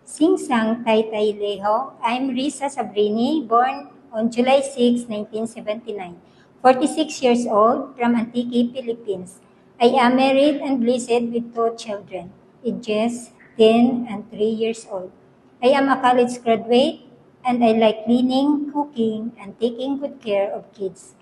Sing Sang Tai Tai Leho. I'm Risa Sabrini, born on July 6, 1979. 46 years old, from Antique, Philippines. I am married and blessed with two children, ages 10 and 3 years old. I am a college graduate and I like cleaning, cooking, and taking good care of kids.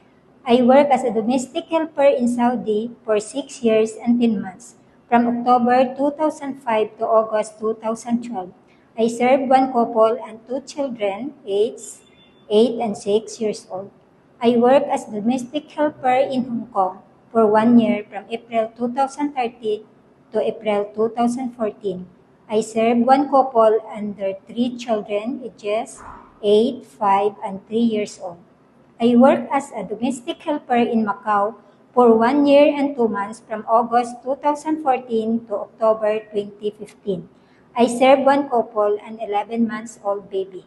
I work as a domestic helper in Saudi for 6 years and 10 months, from October 2005 to August 2012. I served one couple and two children, aged 8 and 6 years old. I work as domestic helper in Hong Kong for 1 year from April 2013 to April 2014. I served one couple and their three children, ages 8, 5, and 3 years old. I worked as a domestic helper in Macau for 1 year and 2 months from August 2014 to October 2015. I served one couple and 11 months old baby.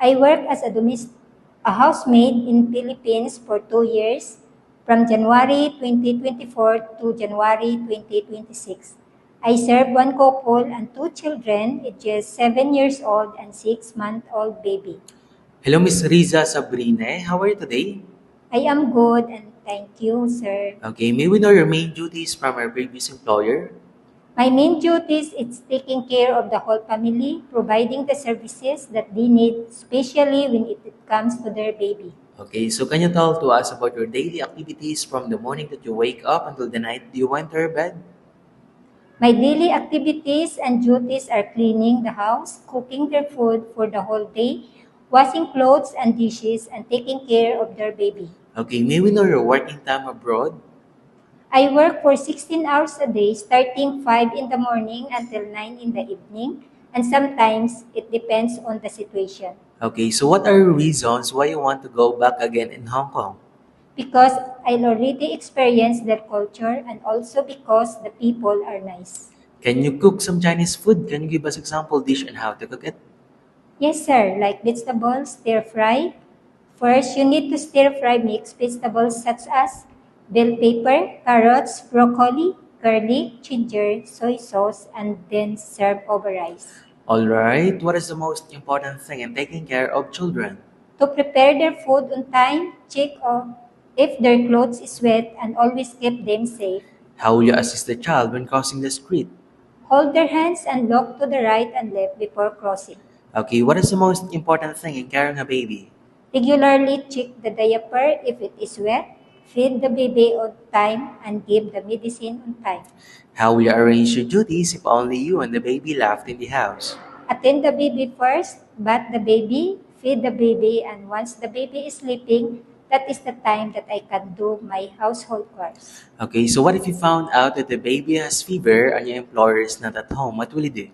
I worked as a housemaid in Philippines for 2 years from January 2024 to January 2026. I served one couple and two children, ages 7 years old and 6-month-old baby. Hello, Miss Riza Sabrine. How are you today? I am good and thank you, sir. Okay, may we know your main duties from our previous employer? My main duties is taking care of the whole family, providing the services that they need, especially when it comes to their baby. Okay, so can you tell to us about your daily activities from the morning that you wake up until the night you went to your bed? My daily activities and duties are cleaning the house, cooking their food for the whole day, washing clothes and dishes, and taking care of their baby. Okay, may we know your working time abroad? I work for 16 hours a day, starting 5 in the morning until 9 in the evening, and sometimes it depends on the situation. Okay, so what are your reasons why you want to go back again in Hong Kong? Because I already experienced their culture and also because the people are nice. Can you cook some Chinese food? Can you give us example dish and how to cook it? Yes, sir, like vegetables, stir fry. First, you need to stir fry mixed vegetables such as bell pepper, carrots, broccoli, garlic, ginger, soy sauce, and then serve over rice. Alright, what is the most important thing in taking care of children? To prepare their food on time, check if their clothes is wet, and always keep them safe. How will you assist the child when crossing the street? Hold their hands and look to the right and left before crossing. Okay, what is the most important thing in carrying a baby? Regularly check the diaper if it is wet, feed the baby on time, and give the medicine on time. How will you arrange your duties if only you and the baby left in the house? Attend the baby first, bath the baby, feed the baby, and once the baby is sleeping, that is the time that I can do my household chores. Okay, so what if you found out that the baby has fever and your employer is not at home? What will you do?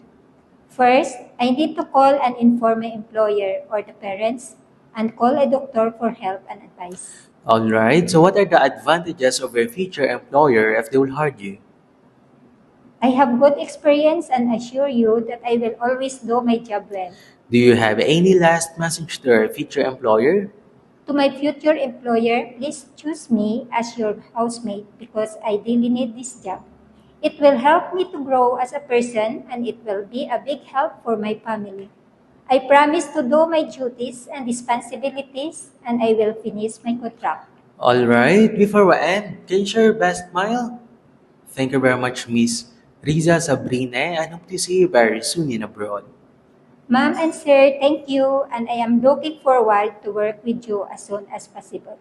First, I need to call and inform my employer or the parents and call a doctor for help and advice. Alright, so what are the advantages of your future employer if they will hire you? I have good experience and assure you that I will always do my job well. Do you have any last message to your future employer? To my future employer, please choose me as your housemate because I really need this job. It will help me to grow as a person and it will be a big help for my family. I promise to do my duties and responsibilities and I will finish my contract. Alright, before we end, can you share your best smile? Thank you very much, Miss Riza Sabrine, and hope to see you very soon in abroad. Ma'am and sir, thank you and I am looking forward to work with you as soon as possible.